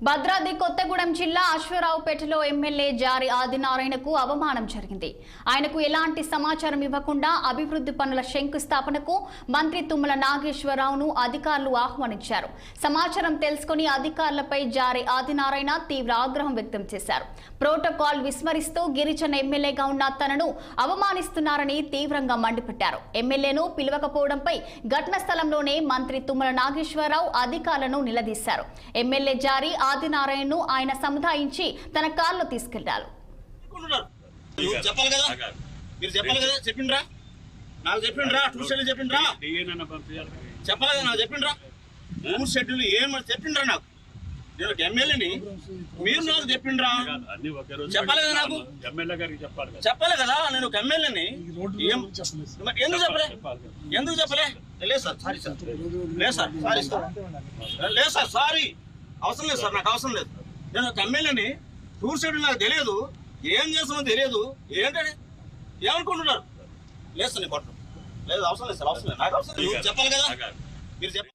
భద్రాద్రి కొత్తగూడెం జిల్లా అశ్వరావుపేటలో ఎమ్మెల్యే జారి ఆదినారాయణకు అవమానం జరిగింది. ఆయనకు ఎలాంటి సమాచారం ఇవ్వకుండా అభివృద్ధి పనుల శంకుస్థాపనకు మంత్రి తుమ్మల నాగేశ్వరరావును అధికారులు ఆహ్వానించారు. సమాచారం తెలుసుకుని అధికారులపై జారి ఆదినారాయణ తీవ్ర ఆగ్రహం వ్యక్తం చేశారు. ప్రోటోకాల్ విస్మరిస్తూ గిరిజన ఎమ్మెల్యేగా ఉన్న తనను అవమానిస్తున్నారని తీవ్రంగా మండిపడ్డారు. ఎమ్మెల్యేను పిలవకపోవడంపై ఘటన స్థలంలోనే మంత్రి తుమ్మల నాగేశ్వరరావు అధికారులను నిలదీశారు. ఎమ్మెల్యే జారి ఆదినారాయణను ఆయన సముదాయించి తన కారులో తీసుకెళ్లారు. నేను ఎమ్మెల్యేని మీరు నాకు చెప్పిండ్రా చెప్పాలి కదా, నాకు చెప్పాలి కదా. నేను ఒక ఎమ్మెల్యేని ఎందుకు చెప్పలే లేదు సార్, సారీ సార్, లేదు సార్, సారీ సార్, లేదు సార్, సారీ, అవసరం లేదు సార్, నాకు అవసరం లేదు. నేను ఒక ఎమ్మెల్యేని టూర్ షెడ్యూల్ నాకు తెలియదు, ఏం చేస్తామో తెలియదు, ఏంటంటే ఏమనుకుంటున్నారు? లేదు సార్, నేను కొట్టను, లేదు, అవసరం లేదు సార్, అవసరం లేదు, నాకు అవసరం లేదు. చెప్పాలి కదా, మీరు చెప్పాలి.